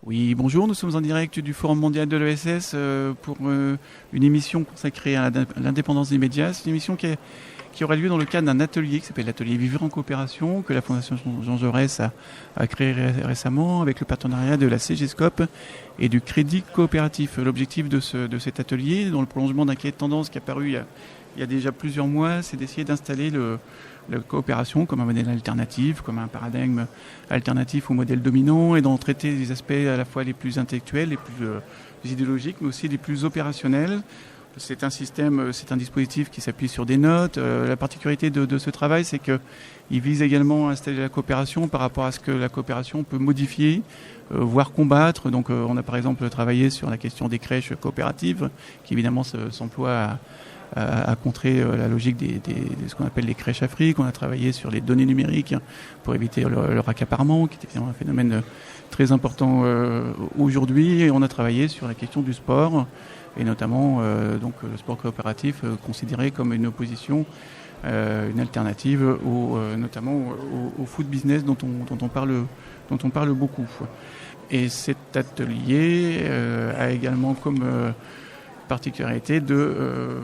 Oui, bonjour, nous sommes en direct du Forum mondial de l'ESS pour une émission consacrée à l'indépendance des médias. C'est une émission qui aura lieu dans le cadre d'un atelier qui s'appelle l'atelier Vivre en coopération, que la Fondation Jean Jaurès a créé récemment avec le partenariat de la CGSCOP et du Crédit Coopératif. L'objectif de cet atelier, dans le prolongement d'un cahier de tendance qui est apparu il y a déjà plusieurs mois, c'est d'essayer d'installer la coopération comme un modèle alternatif, comme un paradigme alternatif au modèle dominant, et d'en traiter des aspects à la fois les plus intellectuels, les plus idéologiques, mais aussi les plus opérationnels. C'est un dispositif qui s'appuie sur des notes. La particularité de ce travail, c'est qu'il vise également à installer la coopération par rapport à ce que la coopération peut modifier, voire combattre. Donc on a par exemple travaillé sur la question des crèches coopératives, qui évidemment s'emploient à contrer la logique de ce qu'on appelle les crèches Afrique. On a travaillé sur les données numériques pour éviter leur accaparement, qui est évidemment un phénomène très important aujourd'hui. Et on a travaillé sur la question du sport, et notamment le sport coopératif considéré comme une opposition, une alternative notamment au foot business dont on parle beaucoup. Et cet atelier a également comme particularité de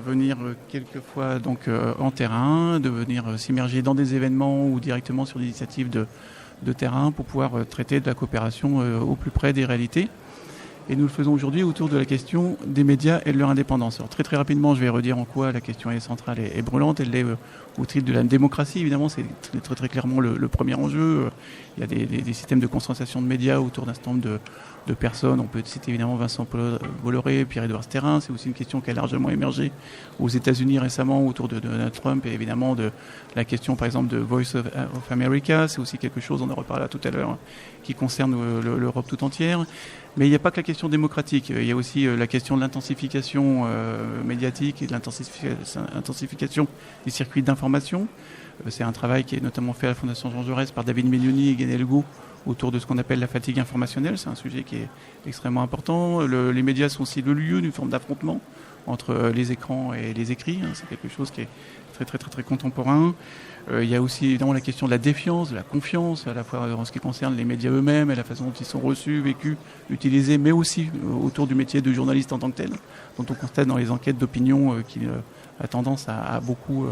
venir quelquefois en terrain, de venir s'immerger dans des événements ou directement sur des initiatives de terrain pour pouvoir traiter de la coopération au plus près des réalités. Et nous le faisons aujourd'hui autour de la question des médias et de leur indépendance. Alors très rapidement, je vais redire en quoi la question est centrale et brûlante. Elle est au titre de la démocratie, évidemment, c'est très clairement le premier enjeu. Il y a des systèmes de concentration de médias autour d'un certain nombre de personnes. On peut citer évidemment Vincent Bolloré, Pierre-Édouard Sterrin. C'est aussi une question qui a largement émergé aux États-Unis récemment autour de Donald Trump, et évidemment de la question par exemple de Voice of America. C'est aussi quelque chose, on en reparlera tout à l'heure, qui concerne l'Europe tout entière. Mais il n'y a pas que la question démocratique, il y a aussi la question de l'intensification médiatique et de l'intensification des circuits d'information. C'est un travail qui est notamment fait à la Fondation Jean Jaurès par David Milioni et Guénel Go autour de ce qu'on appelle la fatigue informationnelle. C'est un sujet qui est extrêmement important. Les médias sont aussi le lieu d'une forme d'affrontement entre les écrans et les écrits. C'est quelque chose qui est très contemporain. Il y a aussi évidemment la question de la défiance, de la confiance, à la fois en ce qui concerne les médias eux-mêmes et la façon dont ils sont reçus, vécus, utilisés, mais aussi autour du métier de journaliste en tant que tel, dont on constate dans les enquêtes d'opinion qu'il a tendance à beaucoup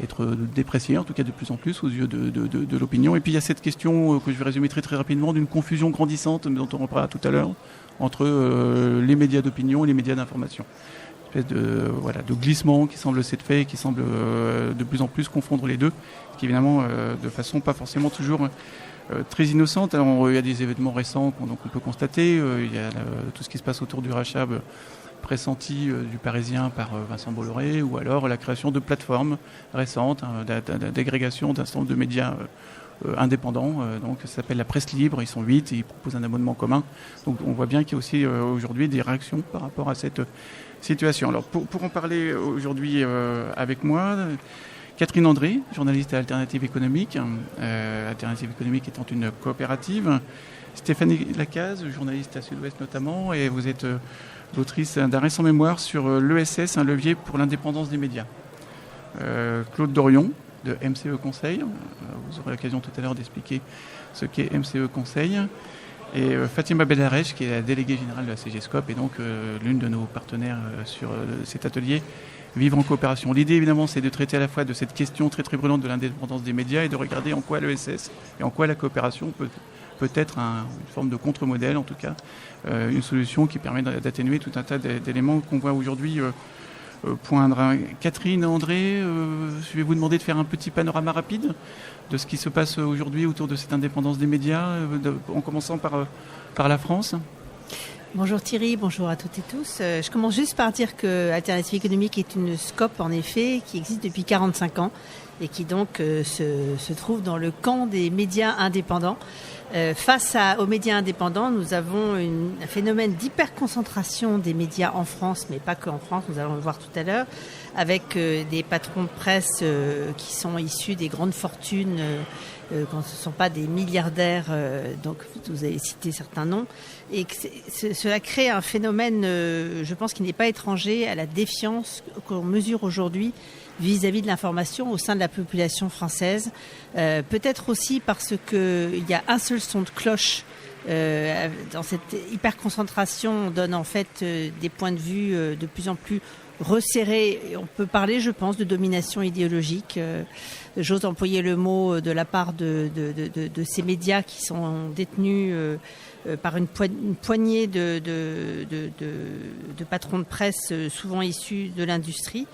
être déprécié, en tout cas de plus en plus aux yeux de l'opinion. Et puis il y a cette question que je vais résumer très rapidement, d'une confusion grandissante, mais dont on reparlera tout à l'heure, entre les médias d'opinion et les médias d'information. Une espèce de glissement qui semble s'être fait et qui semble de plus en plus confondre les deux, qui évidemment de façon pas forcément toujours très innocente. Alors il y a des événements récents qu'on peut constater, il y a tout ce qui se passe autour du rachat pressenti du Parisien par Vincent Bolloré, ou alors la création de plateformes récentes, d'agrégation d'un certain nombre de médias indépendants. Donc ça s'appelle la presse libre, ils sont 8 et ils proposent un abonnement commun. Donc on voit bien qu'il y a aussi aujourd'hui des réactions par rapport à cette situation. Alors pour en parler aujourd'hui avec moi, Catherine André, journaliste à Alternative économique, Alternative économique étant une coopérative. Stéphanie Lacaze, journaliste à Sud-Ouest notamment, et vous êtes l'autrice d'un récent mémoire sur l'ESS, un levier pour l'indépendance des médias. Claude Dorion, de MCE Conseil, vous aurez l'occasion tout à l'heure d'expliquer ce qu'est MCE Conseil, et Fatima Bellarèche, qui est la déléguée générale de la CGSCOP, et donc l'une de nos partenaires sur cet atelier Vivre en coopération. L'idée, évidemment, c'est de traiter à la fois de cette question très brûlante de l'indépendance des médias et de regarder en quoi l'ESS et en quoi la coopération peut être une forme de contre-modèle, en tout cas, une solution qui permet d'atténuer tout un tas d'éléments qu'on voit aujourd'hui poindre. Catherine, André, je vais vous demander de faire un petit panorama rapide de ce qui se passe aujourd'hui autour de cette indépendance des médias, en commençant par la France. Bonjour Thierry, bonjour à toutes et tous. Je commence juste par dire que Alternative économique est une SCOP, en effet, qui existe depuis 45 ans et qui donc se trouve dans le camp des médias indépendants. Face aux médias indépendants, nous avons un phénomène d'hyperconcentration des médias en France, mais pas qu'en France, nous allons le voir tout à l'heure, avec des patrons de presse qui sont issus des grandes fortunes, quand ce ne sont pas des milliardaires, donc vous avez cité certains noms, et que cela crée un phénomène, je pense, qui n'est pas étranger à la défiance qu'on mesure aujourd'hui vis-à-vis de l'information au sein de la population française. Peut-être aussi parce qu'il y a un seul son de cloche Dans cette hyperconcentration, on donne en fait des points de vue de plus en plus resserrés. Et on peut parler, je pense, de domination idéologique. J'ose employer le mot de la part de ces médias qui sont détenus par une poignée de patrons de presse souvent issus de l'industrie.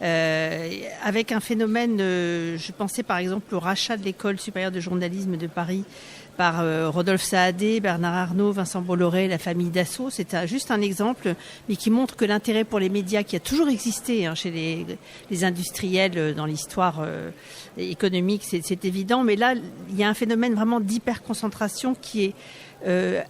Avec un phénomène, je pensais par exemple au rachat de l'École supérieure de journalisme de Paris par Rodolphe Saadé, Bernard Arnault, Vincent Bolloré, la famille Dassault. C'est juste un exemple, mais qui montre que l'intérêt pour les médias, qui a toujours existé chez les industriels dans l'histoire économique, c'est évident. Mais là, il y a un phénomène vraiment d'hyperconcentration qui est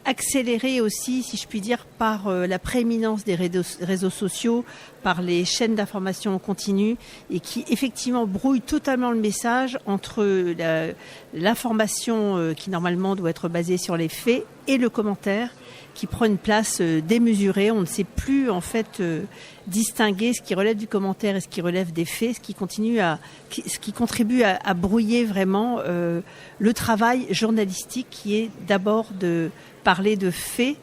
accéléré aussi, si je puis dire, par la prééminence des réseaux sociaux, par les chaînes d'information en continu, et qui effectivement brouille totalement le message entre l'information qui normalement doit être basée sur les faits et le commentaire, qui prend une place démesurée. On ne sait plus en fait distinguer ce qui relève du commentaire et ce qui relève des faits, ce qui contribue à brouiller vraiment le travail journalistique, qui est d'abord de parler de faits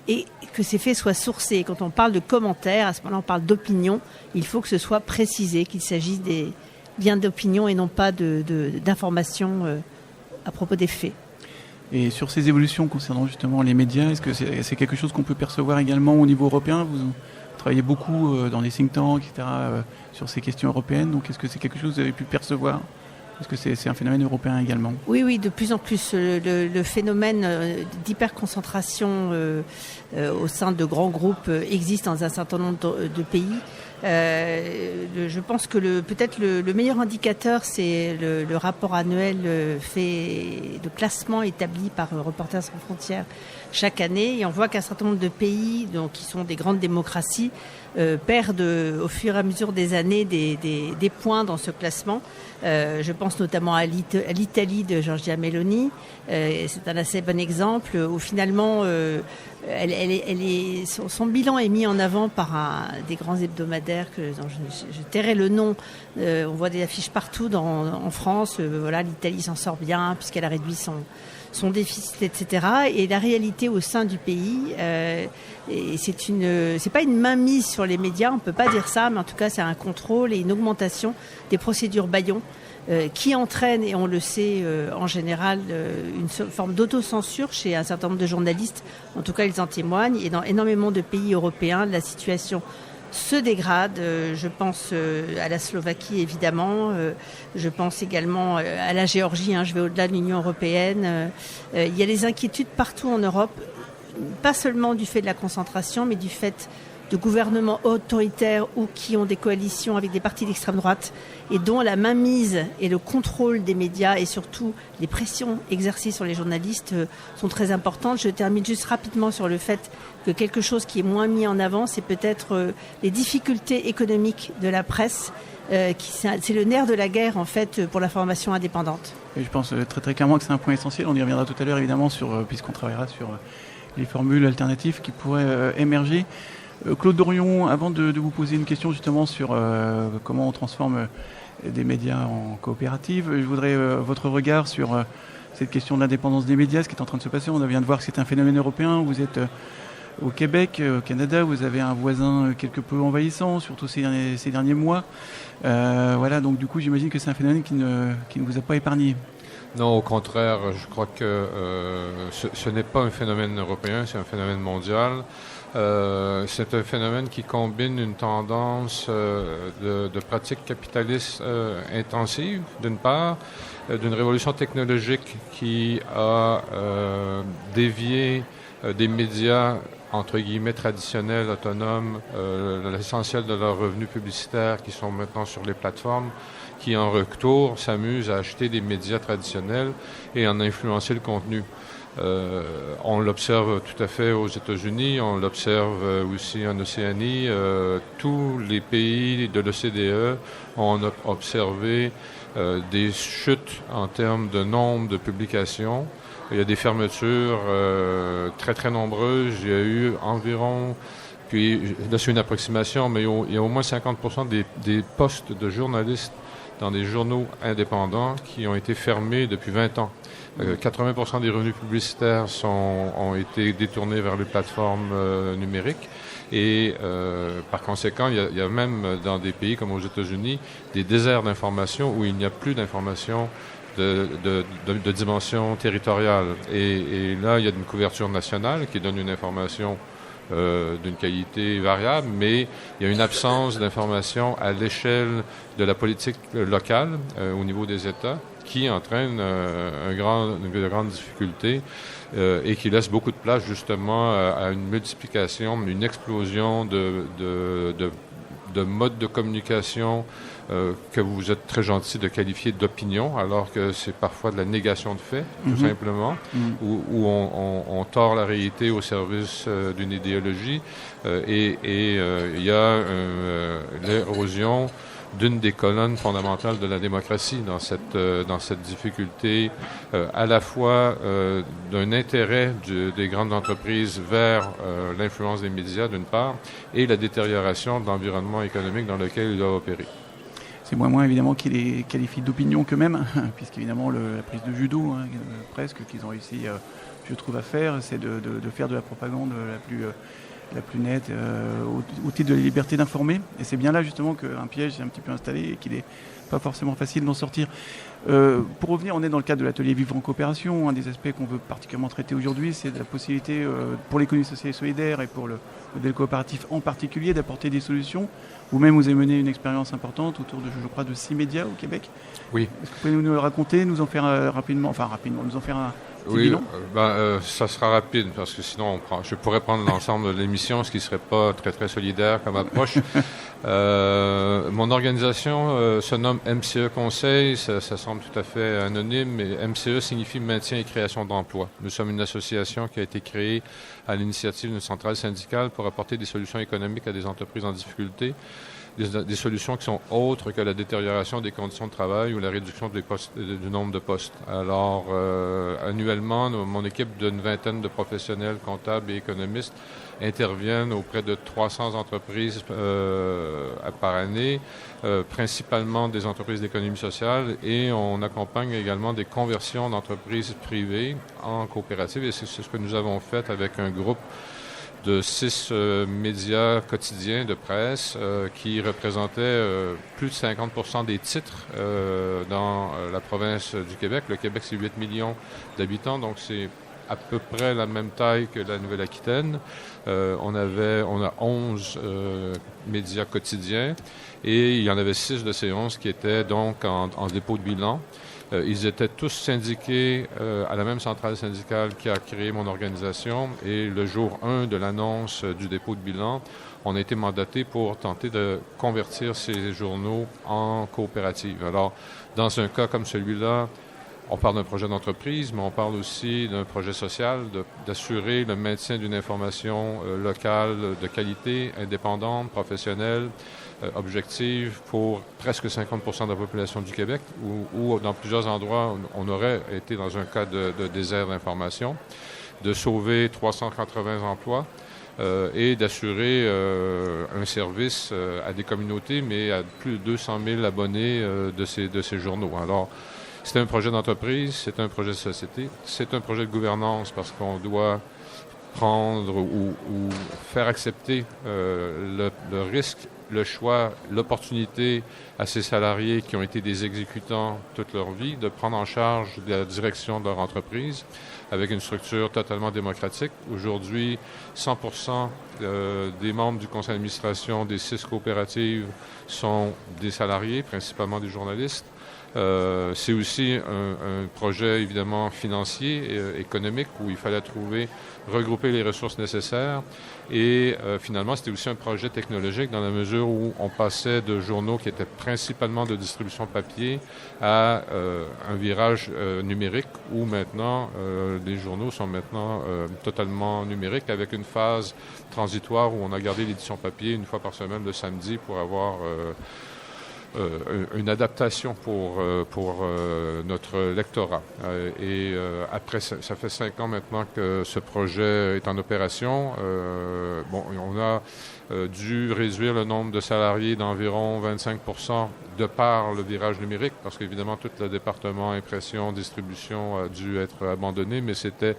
et que ces faits soient sourcés. Quand on parle de commentaires, à ce moment-là on parle d'opinion, il faut que ce soit précisé, qu'il s'agisse bien d'opinion et non pas d'informations à propos des faits. Et sur ces évolutions concernant justement les médias, est-ce que c'est quelque chose qu'on peut percevoir également au niveau européen ? Vous travaillez beaucoup dans des think tanks, etc., sur ces questions européennes. Donc est-ce que c'est quelque chose que vous avez pu percevoir ? Est-ce que c'est un phénomène européen également ? Oui, de plus en plus. Le phénomène d'hyperconcentration au sein de grands groupes existe dans un certain nombre de pays. Je pense que peut-être le meilleur indicateur, c'est le rapport annuel de classement établi par Reporters sans frontières chaque année. Et on voit qu'un certain nombre de pays, donc, qui sont des grandes démocraties, perdent au fur et à mesure des années des points dans ce classement. Je pense notamment à l'Italie de Giorgia Meloni. C'est un assez bon exemple où finalement son bilan est mis en avant par des grands hebdomadaires dont je tairai le nom. On voit des affiches partout en France. Voilà, l'Italie s'en sort bien puisqu'elle a réduit son déficit, etc. Et la réalité au sein du pays, c'est pas une mainmise sur les médias, on peut pas dire ça, mais en tout cas c'est un contrôle et une augmentation des procédures bâillons qui entraîne, et on le sait en général, une forme d'autocensure chez un certain nombre de journalistes. En tout cas, ils en témoignent. Et dans énormément de pays européens, la situation se dégrade. Je pense à la Slovaquie, évidemment. Je pense également à la Géorgie. Je vais au-delà de l'Union européenne. Il y a des inquiétudes partout en Europe, pas seulement du fait de la concentration, mais du fait de gouvernements autoritaires ou qui ont des coalitions avec des partis d'extrême droite et dont la mainmise et le contrôle des médias et surtout les pressions exercées sur les journalistes sont très importantes. Je termine juste rapidement sur le fait que quelque chose qui est moins mis en avant, c'est peut-être les difficultés économiques de la presse. C'est le nerf de la guerre en fait pour l'information indépendante. Et je pense très très clairement que c'est un point essentiel. On y reviendra tout à l'heure évidemment puisqu'on travaillera sur les formules alternatives qui pourraient émerger. Claude Dorion, avant de vous poser une question justement sur comment on transforme des médias en coopératives, je voudrais votre regard sur cette question de l'indépendance des médias, ce qui est en train de se passer. On vient de voir que c'est un phénomène européen. Vous êtes au Québec, au Canada, vous avez un voisin quelque peu envahissant, surtout ces derniers mois. Voilà, donc du coup, j'imagine que c'est un phénomène qui ne vous a pas épargné. Non, au contraire, je crois que ce n'est pas un phénomène européen, c'est un phénomène mondial. C'est un phénomène qui combine une tendance de pratiques capitalistes intensives, d'une part, d'une révolution technologique qui a dévié des médias entre guillemets traditionnels, autonomes, l'essentiel de leurs revenus publicitaires qui sont maintenant sur les plateformes, qui en retour s'amusent à acheter des médias traditionnels et en influencer le contenu. On l'observe tout à fait aux États-Unis, on l'observe aussi en Océanie. Tous les pays de l'OCDE ont observé des chutes en termes de nombre de publications. Il y a des fermetures très très nombreuses. Il y a eu environ, puis là c'est une approximation, mais il y a au moins 50% des postes de journalistes dans des journaux indépendants qui ont été fermés depuis 20 ans. 80% des revenus publicitaires ont été détournés vers les plateformes numériques. Et par conséquent, il y a même dans des pays comme aux États-Unis des déserts d'information où il n'y a plus d'information de dimension territoriale. Et là, il y a une couverture nationale qui donne une information d'une qualité variable, mais il y a une absence d'information à l'échelle de la politique locale au niveau des États qui entraîne une grande difficulté et qui laisse beaucoup de place justement à une multiplication, une explosion de modes de communication que vous êtes très gentil de qualifier d'opinion, alors que c'est parfois de la négation de faits, tout simplement, où on tord la réalité au service d'une idéologie et il y a l'érosion d'une des colonnes fondamentales de la démocratie dans cette difficulté à la fois d'un intérêt des grandes entreprises vers l'influence des médias d'une part et la détérioration de l'environnement économique dans lequel ils doivent opérer. C'est moins évidemment qu'ils les qualifient d'opinion qu'eux-mêmes, puisqu'évidemment la prise de judo, presque, qu'ils ont réussi, je trouve, à faire, c'est de faire de la propagande la plus nette au titre de la liberté d'informer. Et c'est bien là justement qu'un piège s'est un petit peu installé et qu'il n'est pas forcément facile d'en sortir. Pour revenir, on est dans le cadre de l'atelier Vivre en coopération. Un des aspects qu'on veut particulièrement traiter aujourd'hui, c'est de la possibilité pour l'économie sociale et solidaire et pour le modèle coopératif en particulier d'apporter des solutions. Vous-même, vous avez mené une expérience importante autour de, je crois, de 6 médias au Québec. Oui. Est-ce que vous pouvez nous le raconter, nous en faire rapidement, nous en faire un petit bilan? Ça sera rapide parce que sinon je pourrais prendre l'ensemble de l'émission, ce qui serait pas très très solidaire comme approche. Mon organisation se nomme MCE Conseil, ça semble tout à fait anonyme, mais MCE signifie Maintien et Création d'emplois. Nous sommes une association qui a été créée à l'initiative d'une centrale syndicale pour apporter des solutions économiques à des entreprises en difficulté. Des solutions qui sont autres que la détérioration des conditions de travail ou la réduction du nombre de postes. Alors, annuellement, mon équipe d'une vingtaine de professionnels comptables et économistes interviennent auprès de 300 entreprises par année, principalement des entreprises d'économie sociale, et on accompagne également des conversions d'entreprises privées en coopératives, et c'est ce que nous avons fait avec un groupe de 6 médias quotidiens de presse qui représentaient plus de 50% des titres dans la province du Québec. Le Québec, c'est 8 millions d'habitants, donc c'est à peu près la même taille que la Nouvelle-Aquitaine. On a 11 médias quotidiens et il y en avait 6 de ces 11 qui étaient donc en dépôt de bilan. Ils étaient tous syndiqués à la même centrale syndicale qui a créé mon organisation et le jour 1 de l'annonce du dépôt de bilan, on a été mandaté pour tenter de convertir ces journaux en coopératives. Alors, dans un cas comme celui-là, on parle d'un projet d'entreprise, mais on parle aussi d'un projet social, d'assurer le maintien d'une information locale de qualité, indépendante, professionnelle, objective pour presque 50% de la population du Québec, où dans plusieurs endroits, on aurait été dans un cas de désert d'information, de sauver 380 emplois et d'assurer un service à des communautés, mais à plus de 200 000 abonnés de ces journaux. Alors, c'est un projet d'entreprise, c'est un projet de société, c'est un projet de gouvernance parce qu'on doit prendre ou faire accepter le risque, le choix, l'opportunité à ces salariés qui ont été des exécutants toute leur vie de prendre en charge la direction de leur entreprise avec une structure totalement démocratique. Aujourd'hui, 100% des membres du conseil d'administration des 6 coopératives sont des salariés, principalement des journalistes. C'est aussi un projet évidemment financier et économique où il fallait regrouper les ressources nécessaires et finalement c'était aussi un projet technologique dans la mesure où on passait de journaux qui étaient principalement de distribution papier à un virage numérique où maintenant les journaux sont maintenant totalement numériques avec une phase transitoire où on a gardé l'édition papier une fois par semaine le samedi pour avoir une adaptation pour notre lectorat. Après, ça fait 5 ans maintenant que ce projet est en opération. On a dû réduire le nombre de salariés d'environ 25% de par le virage numérique, parce qu'évidemment, tout le département impression, distribution a dû être abandonné, mais c'était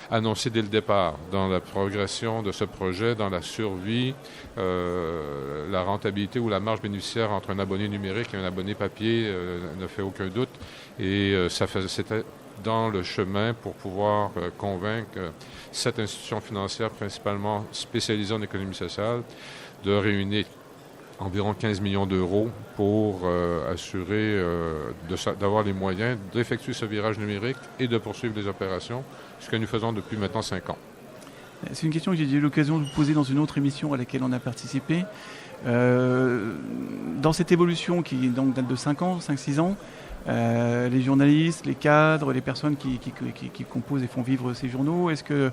annoncé dès le départ dans la progression de ce projet, dans la survie, la rentabilité ou la marge bénéficiaire entre un abonné numérique et un abonné papier ne fait aucun doute. Et c'était dans le chemin pour pouvoir convaincre cette institution financière principalement spécialisée en économie sociale de réunir environ 15 millions d'euros pour assurer d'avoir les moyens d'effectuer ce virage numérique et de poursuivre les opérations, ce que nous faisons depuis maintenant 5 ans. C'est une question que j'ai eu l'occasion de vous poser dans une autre émission à laquelle on a participé. Dans cette évolution qui donc date de 5-6 ans, les journalistes, les cadres, les personnes qui composent et font vivre ces journaux, est-ce que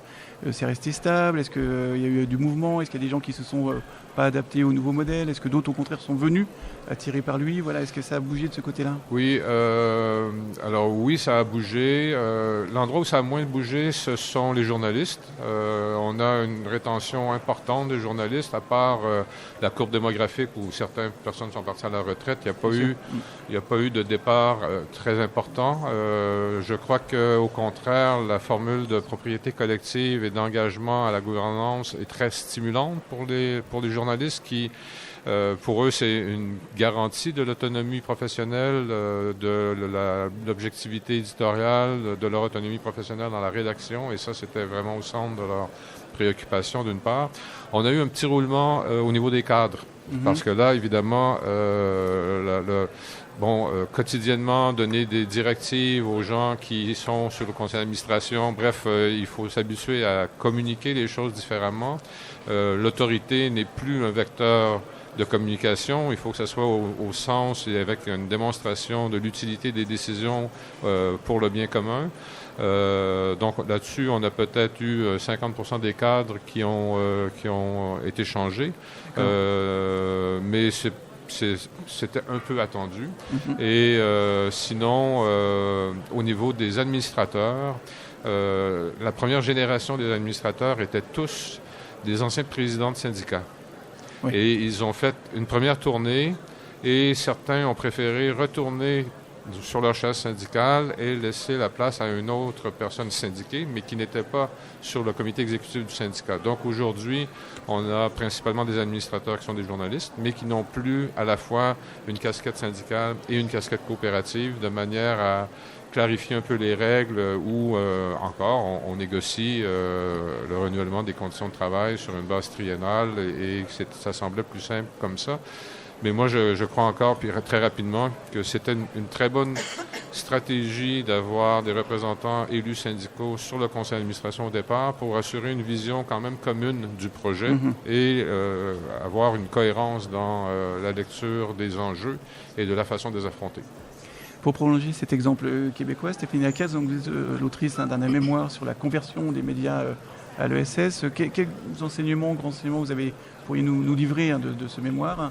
c'est resté stable? Est-ce qu'il y a eu du mouvement? Est-ce qu'il y a des gens qui se sont pas adaptés au nouveau modèle? Est-ce que d'autres au contraire sont venus attirés par lui? Voilà, est-ce que ça a bougé de ce côté-là? Oui, alors oui, ça a bougé. L'endroit où ça a moins bougé, ce sont les journalistes. On a une rétention importante de journalistes, à part la courbe démographique où certaines personnes sont parties à la retraite. Il n'y a pas eu de départ très important. Je crois qu'au contraire, la formule de propriété collective et d'engagement à la gouvernance est très stimulante pour les journalistes qui, pour eux, c'est une garantie de l'autonomie professionnelle, de l'objectivité éditoriale, de leur autonomie professionnelle dans la rédaction. Et ça, c'était vraiment au centre de leur préoccupation, d'une part. On a eu un petit roulement au niveau des cadres. Parce que là, évidemment, quotidiennement, donner des directives aux gens qui sont sur le conseil d'administration. Bref, il faut s'habituer à communiquer les choses différemment. L'autorité n'est plus un vecteur de communication. Il faut que ça soit au sens et avec une démonstration de l'utilité des décisions pour le bien commun. Donc là-dessus, on a peut-être eu 50% des cadres qui ont été changés. Mais c'était un peu attendu. Et sinon, au niveau des administrateurs, la première génération des administrateurs étaient tous des anciens présidents de syndicats. Oui. Et ils ont fait une première tournée et certains ont préféré retourner sur leur chaise syndicale et laisser la place à une autre personne syndiquée, mais qui n'était pas sur le comité exécutif du syndicat. Donc aujourd'hui, on a principalement des administrateurs qui sont des journalistes, mais qui n'ont plus à la fois une casquette syndicale et une casquette coopérative, de manière à clarifier un peu les règles ou encore on négocie le renouvellement des conditions de travail sur une base triennale et ça semblait plus simple comme ça. Mais moi, je crois encore, puis très rapidement, que c'était une très bonne stratégie d'avoir des représentants élus syndicaux sur le conseil d'administration au départ pour assurer une vision quand même commune du projet et avoir une cohérence dans la lecture des enjeux et de la façon de les affronter. Pour prolonger cet exemple québécois, Stéphanie Lacaze, donc l'autrice d'un mémoire sur la conversion des médias à l'ESS. Quels enseignements, grands enseignements pourriez nous livrer de ce mémoire?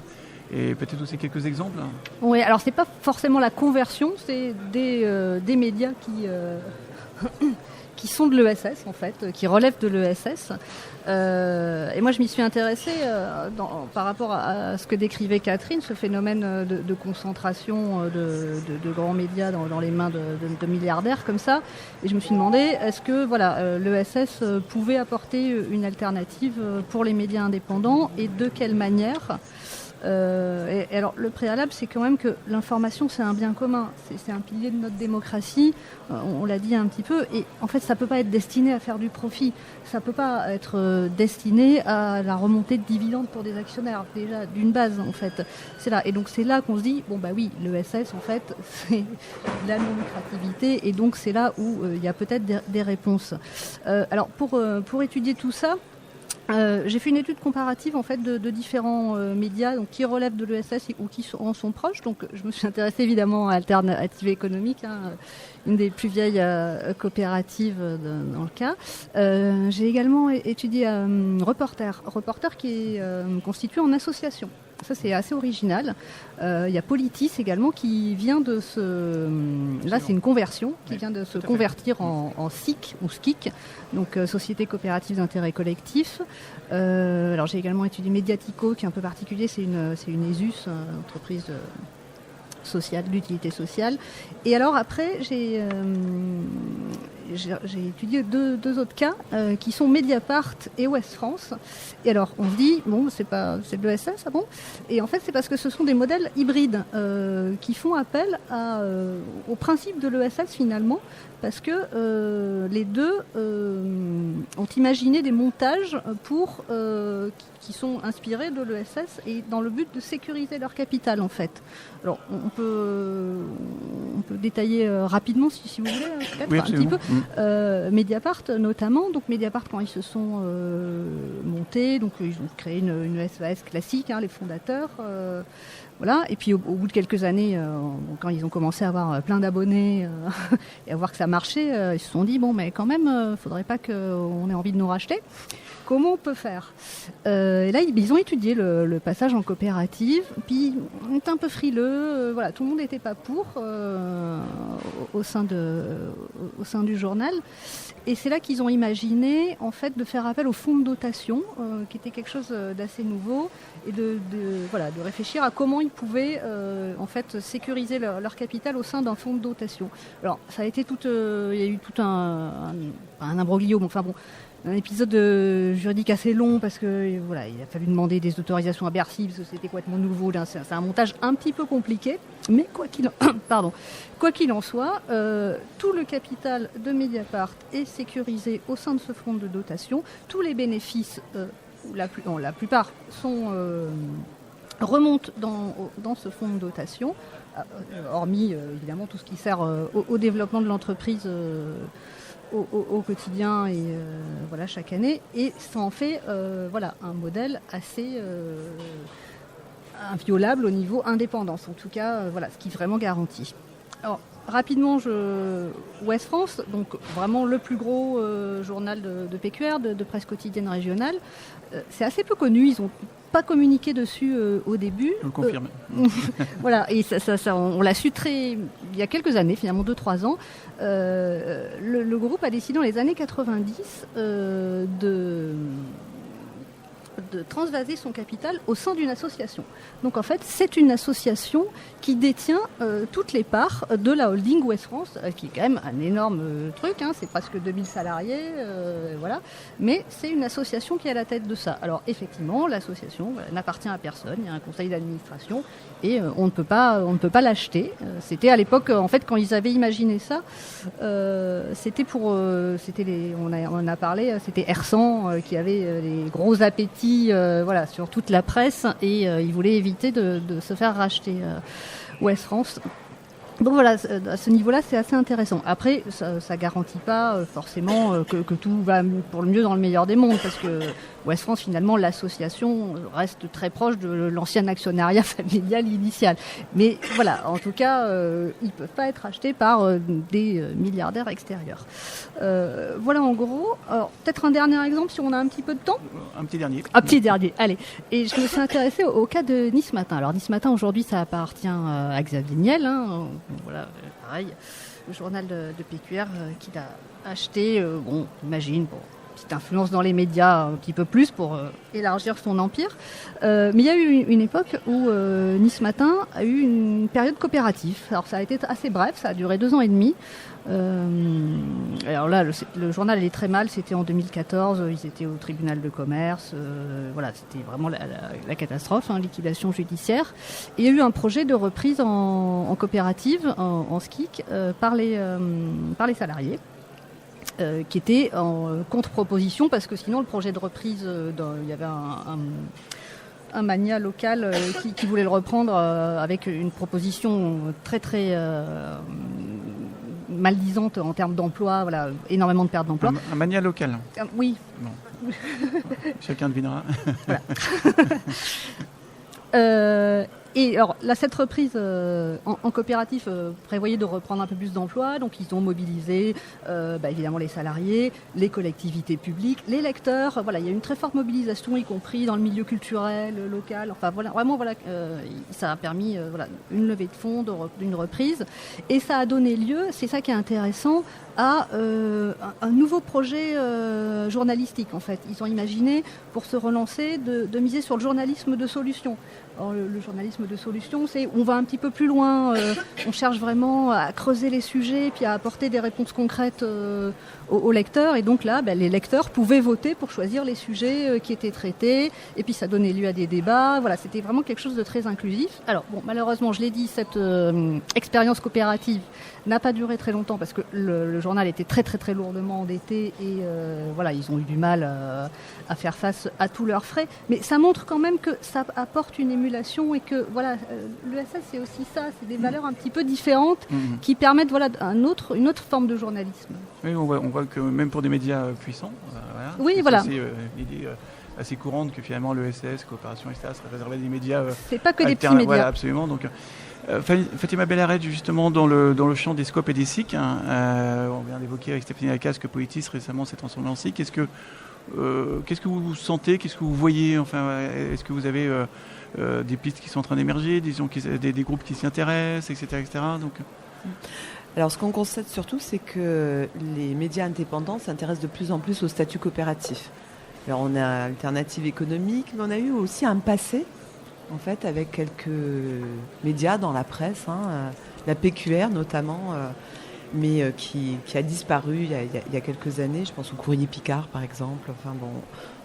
Et peut-être aussi quelques exemples. Oui, alors c'est pas forcément la conversion, c'est des médias qui sont de l'ESS en fait, qui relèvent de l'ESS. Et moi je m'y suis intéressée par rapport à ce que décrivait Catherine, ce phénomène de concentration de grands médias dans les mains de milliardaires comme ça. Et je me suis demandé, est-ce que l'ESS pouvait apporter une alternative pour les médias indépendants et de quelle manière? Et alors le préalable, c'est quand même que l'information, c'est un bien commun, c'est un pilier de notre démocratie, on l'a dit un petit peu, et en fait ça peut pas être destiné à faire du profit, ça peut pas être destiné à la remontée de dividendes pour des actionnaires, déjà d'une base en fait, c'est là, et donc c'est là qu'on se dit, l'ESS en fait c'est la non-lucrativité, et donc c'est là où il y a peut-être des réponses. Alors pour étudier tout ça, j'ai fait une étude comparative en fait de différents médias donc qui relèvent de l'ESS ou qui en sont proches. Donc je me suis intéressée évidemment à Alternative économique, une des plus vieilles coopératives dans le cas. J'ai également étudié Reporter qui est constitué en association. Ça, c'est assez original. Il y a Politis également qui vient de se... Là, c'est une conversion qui vient de se convertir en SIC ou SKIC, donc Société coopérative d'intérêt collectif. Alors, j'ai également étudié Mediatico, qui est un peu particulier. C'est une ESUS, entreprise sociale, d'utilité sociale. Et alors, après, j'ai étudié deux autres cas qui sont Mediapart et Ouest France. Et alors, on se dit, bon, c'est de l'ESS, ah bon ? Et en fait, c'est parce que ce sont des modèles hybrides qui font appel au principe de l'ESS finalement, parce que les deux ont imaginé des montages qui sont inspirés de l'ESS et dans le but de sécuriser leur capital en fait. Alors, on peut détailler rapidement si vous voulez, peut-être un petit peu. Mediapart notamment, donc Mediapart quand ils se sont montés, donc ils ont créé une SAS classique, les fondateurs, voilà. Et puis au bout de quelques années, quand ils ont commencé à avoir plein d'abonnés et à voir que ça marchait, ils se sont dit bon mais quand même, faudrait pas qu'on ait envie de nous racheter. Comment on peut faire et là, ils ont étudié le passage en coopérative, puis on était un peu frileux, voilà, tout le monde n'était pas pour au sein du journal. Et c'est là qu'ils ont imaginé en fait de faire appel au fonds de dotation, qui était quelque chose d'assez nouveau, et de réfléchir à comment ils pouvaient en fait sécuriser leur capital au sein d'un fonds de dotation. Alors ça a été il y a eu tout un imbroglio, enfin bon. Un épisode juridique assez long parce que voilà, il a fallu demander des autorisations à Bercy parce que c'était complètement nouveau. C'est un montage un petit peu compliqué, mais quoi qu'il en soit, tout le capital de Mediapart est sécurisé au sein de ce fonds de dotation. Tous les bénéfices, la plupart, remontent dans ce fonds de dotation, hormis évidemment tout ce qui sert au développement de l'entreprise. Au quotidien et voilà chaque année, et ça en fait un modèle assez inviolable au niveau indépendance, en tout cas ce qui est vraiment garanti. Alors rapidement, Ouest France, donc vraiment le plus gros journal de PQR, de presse quotidienne régionale, c'est assez peu connu, ils ont pas communiqué dessus au début. Je le confirme. Voilà, et ça, on l'a su il y a quelques années, finalement 2-3 ans. Le groupe a décidé dans les années 90 de transvaser son capital au sein d'une association. Donc en fait, c'est une association qui détient toutes les parts de la holding Ouest France, qui est quand même un énorme truc, c'est presque 2000 salariés, voilà. Mais c'est une association qui est à la tête de ça. Alors effectivement, l'association n'appartient à personne, il y a un conseil d'administration et on ne peut pas l'acheter. C'était à l'époque, en fait, quand ils avaient imaginé ça, c'était on a parlé, c'était Hersant qui avait les gros appétits sur toute la presse et il voulait éviter de se faire racheter Ouest France. Donc voilà, à ce niveau-là, c'est assez intéressant. Après, ça garantit pas forcément que tout va pour le mieux dans le meilleur des mondes, parce que Ouest France, finalement, l'association reste très proche de l'ancien actionnariat familial initial. Mais voilà, en tout cas, ils peuvent pas être achetés par des milliardaires extérieurs. Voilà en gros. Alors, peut-être un dernier exemple, si on a un petit peu de temps. Un petit dernier. Un petit dernier, allez. Et je me suis intéressée au cas de Nice Matin. Alors Nice Matin, aujourd'hui, ça appartient à Xavier Niel. Voilà, pareil, le journal de PQR qu'il a acheté, imagine, petite influence dans les médias un petit peu plus pour élargir son empire. Mais il y a eu une époque où Nice Matin a eu une période coopérative. Alors ça a été assez bref, ça a duré 2 ans et demi. Alors là, le journal allait très mal, c'était en 2014, ils étaient au tribunal de commerce, c'était vraiment la catastrophe, liquidation judiciaire. Et il y a eu un projet de reprise en coopérative, en SKIC, par les salariés. Qui était en contre-proposition, parce que sinon le projet de reprise, il y avait un mania local qui voulait le reprendre avec une proposition très très maldisante en termes d'emploi, énormément de pertes d'emploi. Un mania local. Oui. Chacun devinera. Voilà. Et alors là, cette reprise en coopérative prévoyait de reprendre un peu plus d'emplois, donc ils ont mobilisé évidemment les salariés, les collectivités publiques, les lecteurs. Voilà, il y a une très forte mobilisation, y compris dans le milieu culturel, local. Enfin voilà, vraiment voilà, ça a permis une levée de fonds, d'une reprise, et ça a donné lieu, c'est ça qui est intéressant, à un nouveau projet journalistique en fait. Ils ont imaginé, pour se relancer, de miser sur le journalisme de solution. Alors, le journalisme de solution, c'est on va un petit peu plus loin, on cherche vraiment à creuser les sujets, puis à apporter des réponses concrètes aux lecteurs. Et donc là, les lecteurs pouvaient voter pour choisir les sujets qui étaient traités, et puis ça donnait lieu à des débats. Voilà, c'était vraiment quelque chose de très inclusif. Alors bon, malheureusement, je l'ai dit, cette expérience coopérative n'a pas duré très longtemps parce que le journal était très très très lourdement endetté et ils ont eu du mal à faire face à tous leurs frais. Mais ça montre quand même que ça apporte une émulation et que l'ESS c'est aussi ça, c'est des valeurs un petit peu différentes qui permettent une autre forme de journalisme. Oui, on voit que même pour des médias puissants, c'est l'idée assez courante que finalement l'ESS, coopération, etc. serait réservé à des médias. C'est pas que des petits médias. Voilà, absolument. Donc, Fatima Bellared, justement, dans le champ des scopes et des SIC, on vient d'évoquer avec Stéphanie Lacasse que Poetis récemment s'est transformé en SIC. Qu'est-ce que vous sentez, qu'est-ce que vous voyez, est-ce que vous avez des pistes qui sont en train d'émerger, disons, des groupes qui s'y intéressent, etc. Donc... Alors, ce qu'on constate surtout, c'est que les médias indépendants s'intéressent de plus en plus au statut coopératif. Alors, on a Alternative économique, mais on a eu aussi un passé, en fait, avec quelques médias dans la presse, la PQR notamment, mais qui a disparu il y a quelques années. Je pense au Courrier Picard, par exemple. Enfin bon,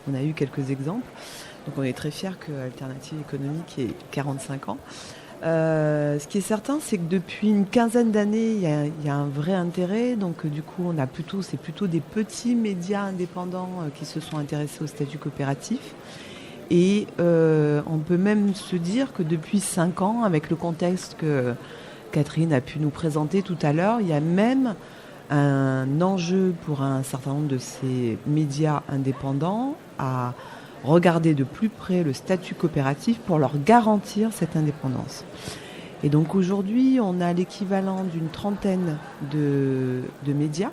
on a eu quelques exemples. Donc, on est très fiers que Alternative économique ait 45 ans. Ce qui est certain, c'est que depuis une quinzaine d'années, il y a un vrai intérêt. Donc, du coup, c'est plutôt des petits médias indépendants qui se sont intéressés au statut coopératif. Et on peut même se dire que depuis 5 ans, avec le contexte que Catherine a pu nous présenter tout à l'heure, il y a même un enjeu pour un certain nombre de ces médias indépendants à regarder de plus près le statut coopératif pour leur garantir cette indépendance. Et donc aujourd'hui, on a l'équivalent d'une trentaine de médias,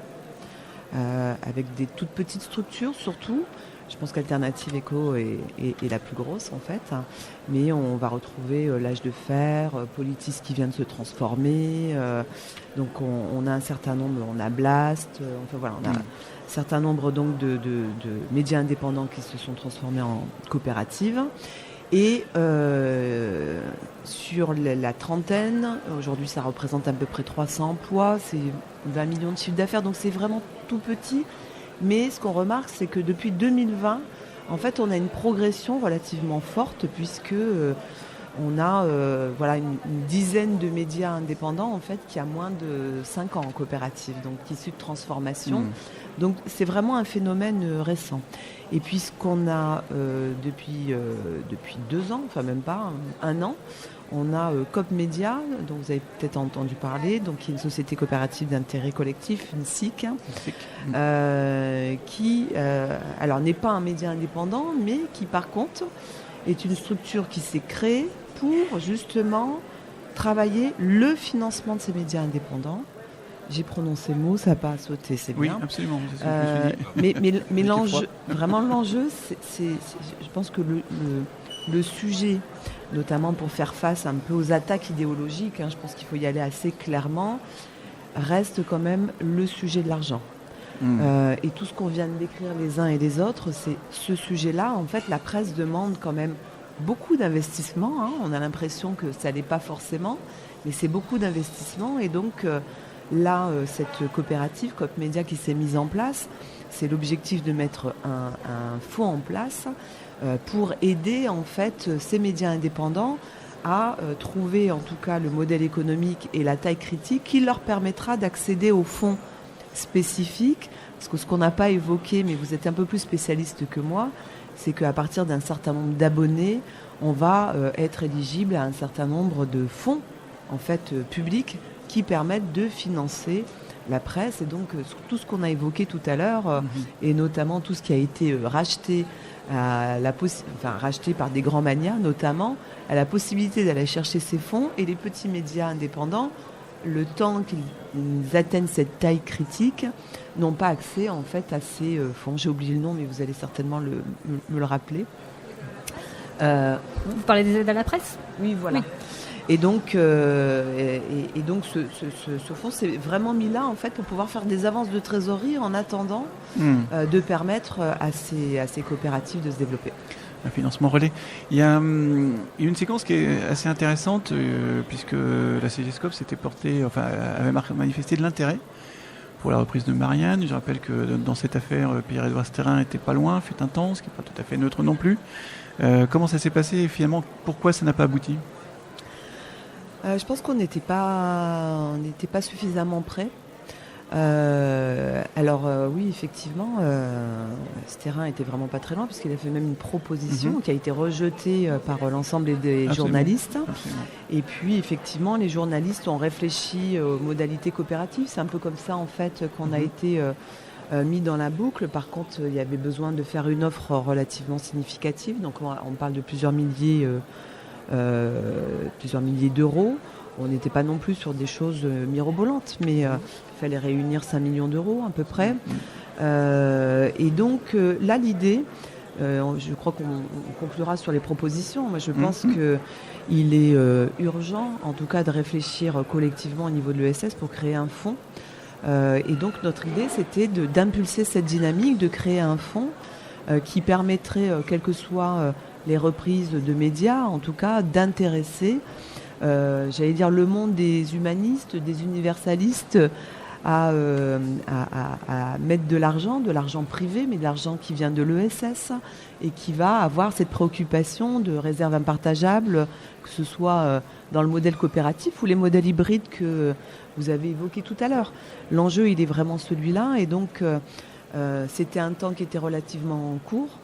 avec des toutes petites structures surtout. Je pense qu'Alternative Éco est la plus grosse en fait, mais on va retrouver l'Âge de Fer, Politis qui vient de se transformer, donc on a un certain nombre, on a Blast, on a un certain nombre donc de médias indépendants qui se sont transformés en coopératives. Et sur la trentaine, aujourd'hui ça représente à peu près 300 emplois, c'est 20 millions de chiffre d'affaires, donc c'est vraiment tout petit. Mais ce qu'on remarque, c'est que depuis 2020, en fait, on a une progression relativement forte puisque on a une dizaine de médias indépendants en fait qui a moins de 5 ans en coopérative, donc issus de transformation. Donc c'est vraiment un phénomène récent. Et puis ce qu'on a depuis 2 ans, enfin même pas, 1 an, on a Coop Média, dont vous avez peut-être entendu parler, donc qui est une société coopérative d'intérêt collectif, une SIC, qui alors n'est pas un média indépendant, mais qui par contre est une structure qui s'est créée pour justement travailler le financement de ces médias indépendants. J'ai prononcé le mot, ça n'a pas sauté, c'est bien. Oui, absolument. C'est ce que je dis. Mais l'enjeu, je pense que le sujet, notamment pour faire face un peu aux attaques idéologiques, je pense qu'il faut y aller assez clairement, reste quand même le sujet de l'argent. Et tout ce qu'on vient de décrire les uns et les autres, c'est ce sujet-là. En fait, la presse demande quand même beaucoup d'investissement. On a l'impression que ça n'est pas forcément, mais c'est beaucoup d'investissement. Et donc, là, cette coopérative, Coop Média, qui s'est mise en place, c'est l'objectif de mettre un fonds en place pour aider en fait ces médias indépendants à trouver en tout cas le modèle économique et la taille critique qui leur permettra d'accéder aux fonds spécifiques. Parce que ce qu'on n'a pas évoqué, mais vous êtes un peu plus spécialiste que moi, c'est qu'à partir d'un certain nombre d'abonnés, on va être éligible à un certain nombre de fonds en fait publics qui permettent de financer la presse et donc tout ce qu'on a évoqué tout à l'heure et notamment tout ce qui a été racheté racheté par des grands manias notamment, a la possibilité d'aller chercher ces fonds et les petits médias indépendants, le temps qu'ils atteignent cette taille critique, n'ont pas accès en fait à ces fonds. J'ai oublié le nom, mais vous allez certainement me le rappeler. Vous parlez des aides à la presse ? Oui, voilà. Oui. Et donc ce fonds s'est vraiment mis là en fait pour pouvoir faire des avances de trésorerie en attendant de permettre à ces coopératives de se développer. Un financement relais. Il y a une séquence qui est assez intéressante puisque la CGSCOP avait manifesté de l'intérêt pour la reprise de Marianne. Je rappelle que dans cette affaire, Pierre-Édouard Stérin n'était pas loin, fut un temps, ce qui n'est pas tout à fait neutre non plus. Comment ça s'est passé et finalement pourquoi ça n'a pas abouti ? Je pense qu'on n'était pas suffisamment prêts. Oui, effectivement, Stérin était vraiment pas très loin parce qu'il a fait même une proposition qui a été rejetée par l'ensemble des journalistes. Absolument. Et puis, effectivement, les journalistes ont réfléchi aux modalités coopératives. C'est un peu comme ça, en fait, qu'on a été mis dans la boucle. Par contre, il y avait besoin de faire une offre relativement significative. Donc, on parle de plusieurs milliers d'euros. On n'était pas non plus sur des choses mirobolantes, mais il fallait réunir 5 millions d'euros à peu près. Et donc là, l'idée, je crois qu'on conclura sur les propositions. Moi, je pense qu'il est urgent, en tout cas, de réfléchir collectivement au niveau de l'ESS pour créer un fonds. Et donc notre idée, c'était d'impulser cette dynamique, de créer un fonds qui permettrait, quelles que soient les reprises de médias, en tout cas, d'intéresser, le monde des humanistes, des universalistes, à mettre de l'argent privé, mais de l'argent qui vient de l'ESS et qui va avoir cette préoccupation de réserve impartageable, que ce soit dans le modèle coopératif ou les modèles hybrides que vous avez évoqués tout à l'heure. L'enjeu, il est vraiment celui-là, et donc c'était un temps qui était relativement court,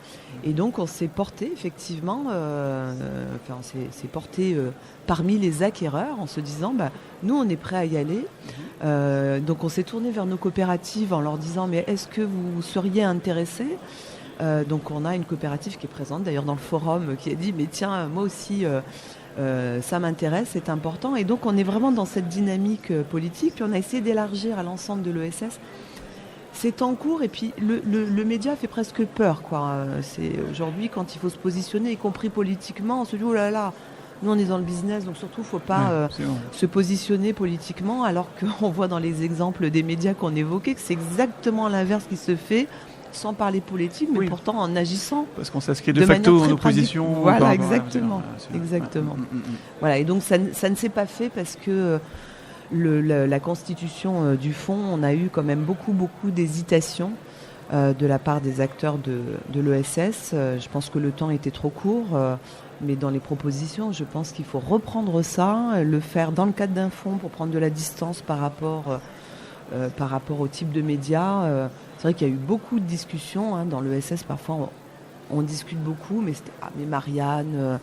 et donc on s'est porté effectivement, s'est porté parmi les acquéreurs en se disant nous on est prêts à y aller. Donc on s'est tourné vers nos coopératives en leur disant mais est-ce que vous seriez intéressés? Donc on a une coopérative qui est présente d'ailleurs dans le forum qui a dit mais tiens moi aussi ça m'intéresse, c'est important, et donc on est vraiment dans cette dynamique politique, puis on a essayé d'élargir à l'ensemble de l'ESS. C'est en cours, et puis le média fait presque peur, quoi. C'est aujourd'hui quand il faut se positionner, y compris politiquement, on se dit oh là là, nous on est dans le business, donc surtout il ne faut pas se positionner politiquement, alors qu'on voit dans les exemples des médias qu'on évoquait que c'est exactement l'inverse qui se fait, sans parler politique, mais pourtant en agissant. Parce qu'on s'inscrit de facto en opposition. Voilà, exactement. Exactement. Voilà, et donc ça ne s'est pas fait parce que la constitution du fonds, on a eu quand même beaucoup d'hésitation de la part des acteurs de l'ESS. Je pense que le temps était trop court, mais dans les propositions, je pense qu'il faut reprendre ça, le faire dans le cadre d'un fonds pour prendre de la distance par rapport au type de médias. C'est vrai qu'il y a eu beaucoup de discussions dans l'ESS. Parfois, on discute beaucoup, mais c'était mais Marianne.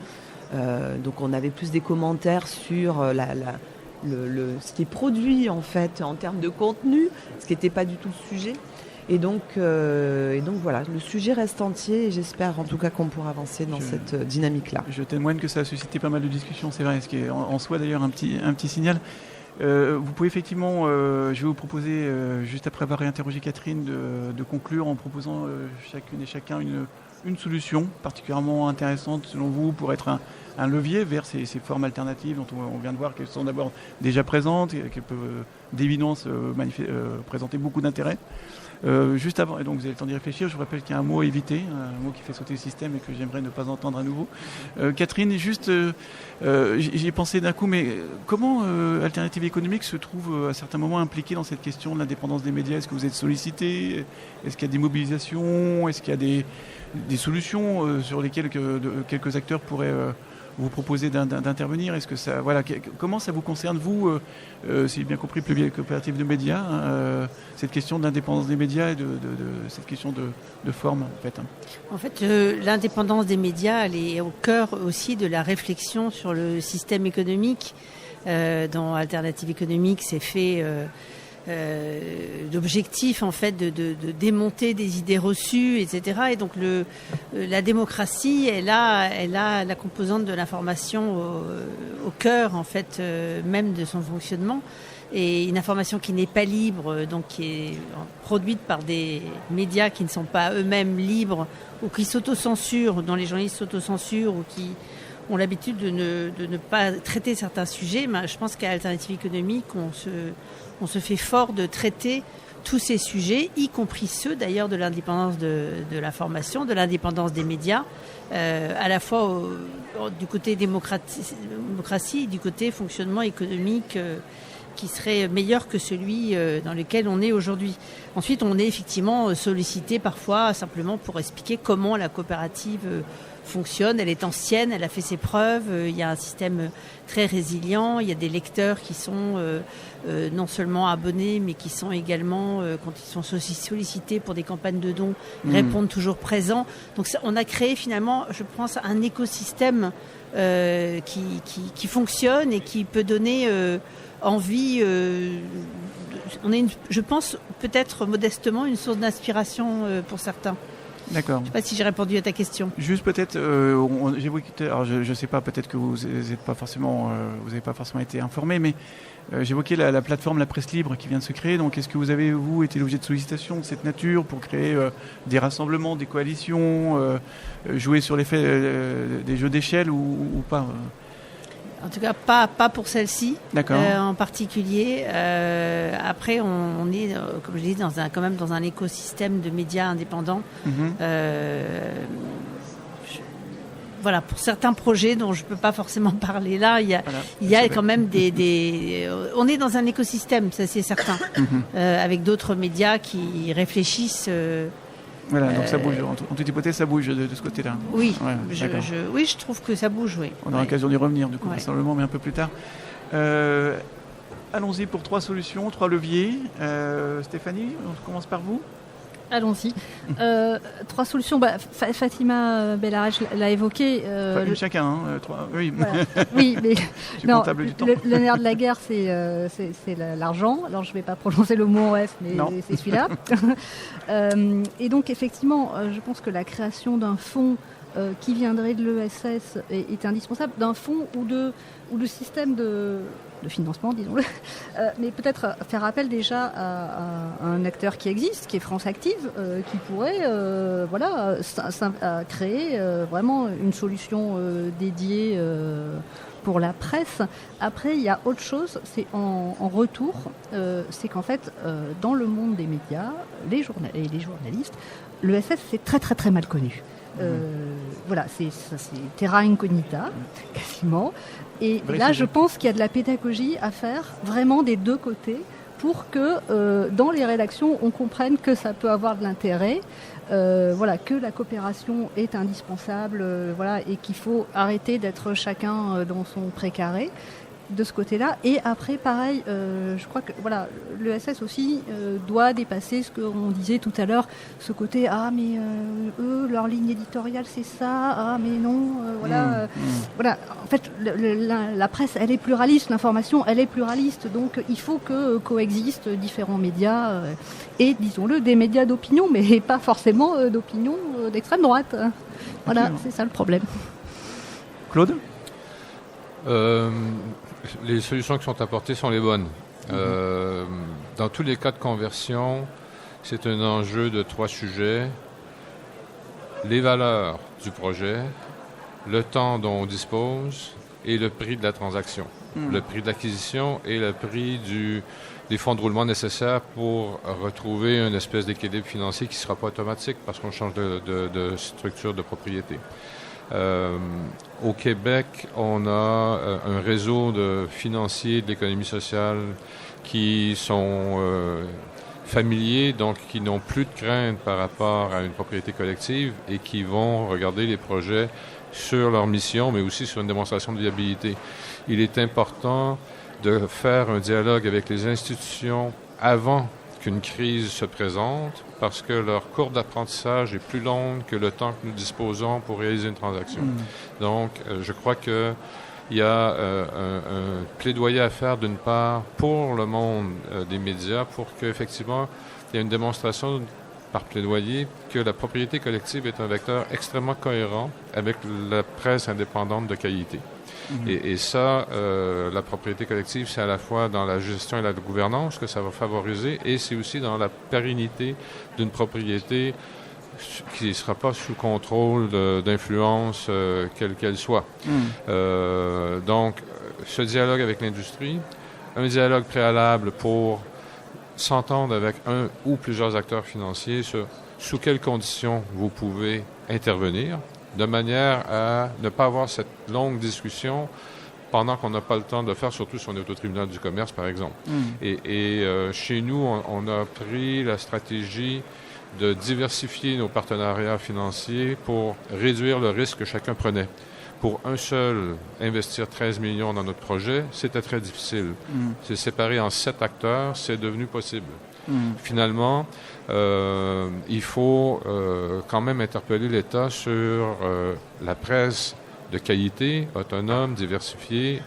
Donc, on avait plus des commentaires sur ce qui est produit en fait en termes de contenu, ce qui n'était pas du tout le sujet. Et donc voilà, le sujet reste entier et j'espère en tout cas qu'on pourra avancer dans cette dynamique-là. Je témoigne que ça a suscité pas mal de discussions, c'est vrai, ce qui est en soi d'ailleurs un petit signal. Vous pouvez effectivement, je vais vous proposer, juste après avoir réinterrogé Catherine, de conclure en proposant chacune et chacun une solution particulièrement intéressante selon vous pour être un levier vers ces formes alternatives dont on vient de voir qu'elles sont d'abord déjà présentes, qu'elles peuvent d'évidence présenter beaucoup d'intérêt. Juste avant, et donc vous avez le temps d'y réfléchir, je vous rappelle qu'il y a un mot à éviter, un mot qui fait sauter le système et que j'aimerais ne pas entendre à nouveau. Catherine, juste, j'y ai pensé d'un coup, mais comment Alternative économique se trouve à certains moments impliquée dans cette question de l'indépendance des médias? Est-ce que vous êtes sollicité? Est-ce qu'il y a des mobilisations? Est-ce qu'il y a des solutions sur lesquelles quelques acteurs pourraient vous proposer d'intervenir? Est-ce que ça, voilà, comment ça vous concerne, vous, si j'ai bien compris, le coopérative de médias, cette question de l'indépendance des médias et de cette question de forme, en fait. En fait, l'indépendance des médias, elle est au cœur aussi de la réflexion sur le système économique. Dans Alternative économique, c'est fait d'objectif en fait de démonter des idées reçues, etc. Et donc la démocratie, elle a la composante de l'information au cœur en fait même de son fonctionnement. Et une information qui n'est pas libre, donc qui est produite par des médias qui ne sont pas eux-mêmes libres ou qui s'autocensurent, dont les journalistes s'autocensurent ou qui ont l'habitude de ne pas traiter certains sujets. Mais je pense qu'à Alternative économique, on se fait fort de traiter tous ces sujets, y compris ceux d'ailleurs de l'indépendance de l'information, de l'indépendance des médias, à la fois du côté démocratie et du côté fonctionnement économique qui serait meilleur que celui dans lequel on est aujourd'hui. Ensuite, on est effectivement sollicité parfois simplement pour expliquer comment la coopérative fonctionne. Elle est ancienne, elle a fait ses preuves, il y a un système très résilient, il y a des lecteurs qui sont non seulement abonnés, mais qui sont également, quand ils sont sollicités pour des campagnes de dons, répondent toujours présents. Donc on a créé finalement, je pense, un écosystème qui fonctionne et qui peut donner envie. On est, je pense, peut-être modestement une source d'inspiration pour certains. D'accord. Je ne sais pas si j'ai répondu à ta question. Juste peut-être, alors je sais pas, peut-être que vous n'avez pas forcément été informé, mais j'évoquais la plateforme La Presse Libre qui vient de se créer. Donc, est-ce que vous avez, été l'objet de sollicitations de cette nature pour créer des rassemblements, des coalitions, jouer sur l'effet des jeux d'échelle ou pas En tout cas, pas pour celle-ci en particulier. Après, on est, comme je dis, quand même dans un écosystème de médias indépendants. Voilà, pour certains projets dont je ne peux pas forcément parler là, il y a quand même on est dans un écosystème, ça c'est certain, avec d'autres médias qui réfléchissent. Voilà, donc ça bouge. En toute hypothèse, ça bouge de ce côté-là. Oui, je trouve que ça bouge, oui. On aura l'occasion d'y revenir, du coup, probablement, mais un peu plus tard. Allons-y pour 3 solutions, 3 leviers. Stéphanie, on commence par vous. Allons-y. 3 solutions. Fatima Bellarage l'a évoqué. Une chacun, 3. Oui. Voilà. Oui, mais non, le nerf de la guerre, c'est l'argent. Alors, je ne vais pas prononcer le mot en F, mais c'est celui-là. Et donc, effectivement, je pense que la création d'un fonds qui viendrait de l'ESS est indispensable, d'un fonds ou de système de financement, disons-le, mais peut-être faire appel déjà à un acteur qui existe, qui est France Active, qui pourrait créer vraiment une solution dédiée pour la presse. Après, il y a autre chose, c'est en retour, c'est qu'en fait, dans le monde des médias, les journalistes, l'ESS, c'est très très très mal connu. Voilà, c'est terra incognita, quasiment. Et là, je pense qu'il y a de la pédagogie à faire vraiment des deux côtés pour que dans les rédactions, on comprenne que ça peut avoir de l'intérêt, que la coopération est indispensable, et qu'il faut arrêter d'être chacun dans son précaré. De ce côté-là. Et après, pareil, je crois que l'ESS aussi doit dépasser ce qu'on disait tout à l'heure, ce côté mais eux, leur ligne éditoriale, c'est ça, mais non, En fait, la presse, elle est pluraliste, l'information, elle est pluraliste, donc il faut que coexistent différents médias et, disons-le, des médias d'opinion, mais pas forcément d'opinion d'extrême droite. Voilà, c'est ça le problème. Claude ? Les solutions qui sont apportées sont les bonnes. Dans tous les cas de conversion, c'est un enjeu de 3 sujets. Les valeurs du projet, le temps dont on dispose et le prix de la transaction. Le prix de l'acquisition et le prix des fonds de roulement nécessaires pour retrouver une espèce d'équilibre financier qui ne sera pas automatique parce qu'on change de structure de propriété. Au Québec, on a un réseau de financiers de l'économie sociale qui sont familiers, donc qui n'ont plus de crainte par rapport à une propriété collective et qui vont regarder les projets sur leur mission, mais aussi sur une démonstration de viabilité. Il est important de faire un dialogue avec les institutions avant qu'une crise se présente, parce que leur courbe d'apprentissage est plus longue que le temps que nous disposons pour réaliser une transaction. Donc, je crois que il y a un plaidoyer à faire d'une part pour le monde des médias pour qu'effectivement il y ait une démonstration par plaidoyer que la propriété collective est un vecteur extrêmement cohérent avec la presse indépendante de qualité. Et ça, la propriété collective, c'est à la fois dans la gestion et la gouvernance que ça va favoriser, et c'est aussi dans la pérennité d'une propriété qui ne sera pas sous contrôle d'influence quelle qu'elle soit. Donc, ce dialogue avec l'industrie, un dialogue préalable pour s'entendre avec un ou plusieurs acteurs financiers sur sous quelles conditions vous pouvez intervenir, de manière à ne pas avoir cette longue discussion pendant qu'on n'a pas le temps de le faire, surtout si on est au tribunal du commerce, par exemple. Et chez nous, on a pris la stratégie de diversifier nos partenariats financiers pour réduire le risque que chacun prenait. Pour un seul, investir 13 millions dans notre projet, c'était très difficile. C'est séparé en 7 acteurs, c'est devenu possible. Finalement, il faut quand même interpeller l'État sur la presse de qualité, autonome, diversifiée,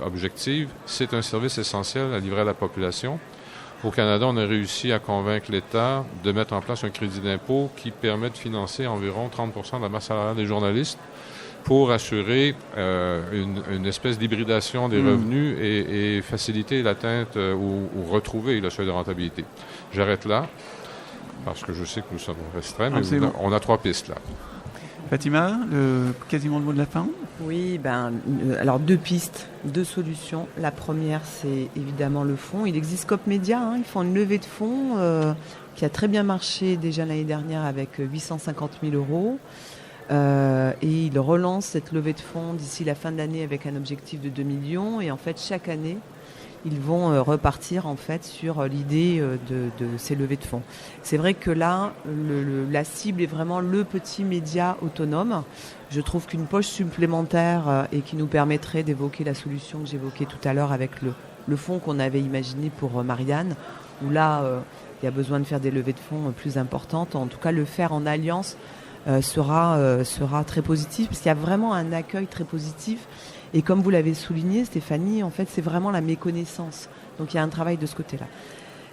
objective. C'est un service essentiel à livrer à la population. Au Canada, on a réussi à convaincre l'État de mettre en place un crédit d'impôt qui permet de financer environ 30% de la masse salariale des journalistes pour assurer une espèce d'hybridation des revenus et faciliter l'atteinte ou retrouver le seuil de rentabilité. J'arrête là, parce que je sais que nous sommes restreints, mais on a 3 pistes là. Fatima, quasiment le mot de la fin. Oui, alors 2 pistes, 2 solutions. La première, c'est évidemment le fonds. Il existe Scope Média, ils font une levée de fonds qui a très bien marché déjà l'année dernière avec 850 000 euros. Et ils relancent cette levée de fonds d'ici la fin de l'année avec un objectif de 2 millions. Et en fait, chaque année, ils vont repartir en fait sur l'idée de ces levées de fonds. C'est vrai que là, la cible est vraiment le petit média autonome. Je trouve qu'une poche supplémentaire et qui nous permettrait d'évoquer la solution que j'évoquais tout à l'heure avec le fonds qu'on avait imaginé pour Marianne, où là, il y a besoin de faire des levées de fonds plus importantes. En tout cas, le faire en alliance sera très positif, parce qu'il y a vraiment un accueil très positif. Et comme vous l'avez souligné, Stéphanie, en fait, c'est vraiment la méconnaissance. Donc, il y a un travail de ce côté-là.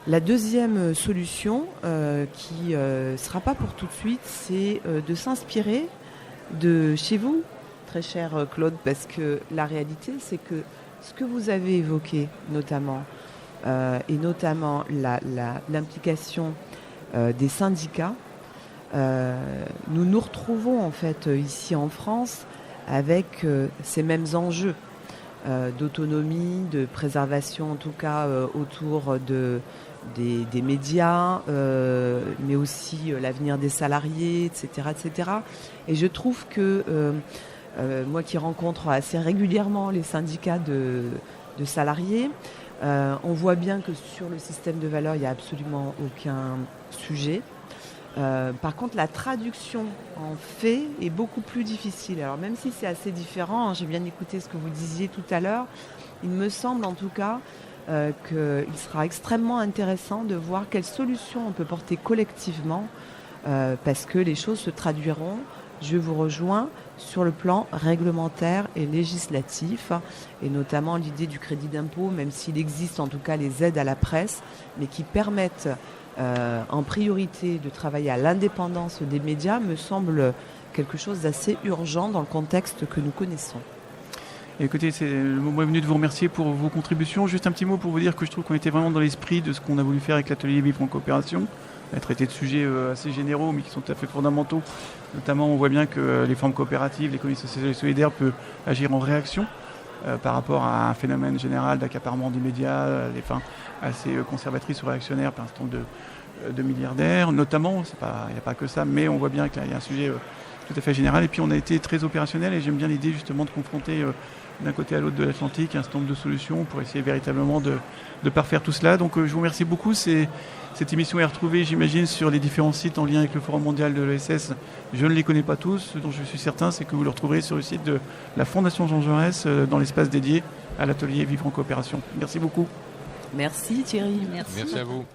La deuxième solution, qui ne sera pas pour tout de suite, c'est de s'inspirer de chez vous, très cher Claude, parce que la réalité, c'est que ce que vous avez évoqué, notamment, et notamment l'implication des syndicats, nous nous retrouvons, en fait, ici en France, avec ces mêmes enjeux d'autonomie, de préservation en tout cas autour des médias, mais aussi l'avenir des salariés, etc., etc. Et je trouve que moi qui rencontre assez régulièrement les syndicats de salariés, on voit bien que sur le système de valeurs, il n'y a absolument aucun sujet. Par contre, la traduction en fait est beaucoup plus difficile. Alors même si c'est assez différent, j'ai bien écouté ce que vous disiez tout à l'heure, il me semble en tout cas qu'il sera extrêmement intéressant de voir quelles solutions on peut porter collectivement, parce que les choses se traduiront, je vous rejoins, sur le plan réglementaire et législatif, et notamment l'idée du crédit d'impôt, même s'il existe en tout cas les aides à la presse, mais qui permettent en priorité de travailler à l'indépendance des médias, me semble quelque chose d'assez urgent dans le contexte que nous connaissons. Écoutez, c'est le moment est venu de vous remercier pour vos contributions. Juste un petit mot pour vous dire que je trouve qu'on était vraiment dans l'esprit de ce qu'on a voulu faire avec l'atelier Vivre en coopération. On a traité de sujets assez généraux, mais qui sont tout à fait fondamentaux. Notamment, on voit bien que les formes coopératives, l'économie sociale et solidaire peut agir en réaction par rapport à un phénomène général d'accaparement des médias, des fins assez conservatrices ou réactionnaires par un certain nombre de milliardaires. Notamment, il n'y a pas que ça, mais on voit bien qu'il y a un sujet tout à fait général. Et puis, on a été très opérationnel, et j'aime bien l'idée justement de confronter d'un côté à l'autre de l'Atlantique un certain nombre de solutions pour essayer véritablement de parfaire tout cela. Donc, je vous remercie beaucoup. Cette émission est retrouvée, j'imagine, sur les différents sites en lien avec le Forum mondial de l'ESS. Je ne les connais pas tous. Ce dont je suis certain, c'est que vous le retrouverez sur le site de la Fondation Jean Jaurès, dans l'espace dédié à l'atelier Vivre en coopération. Merci beaucoup. Merci Thierry. Merci à vous.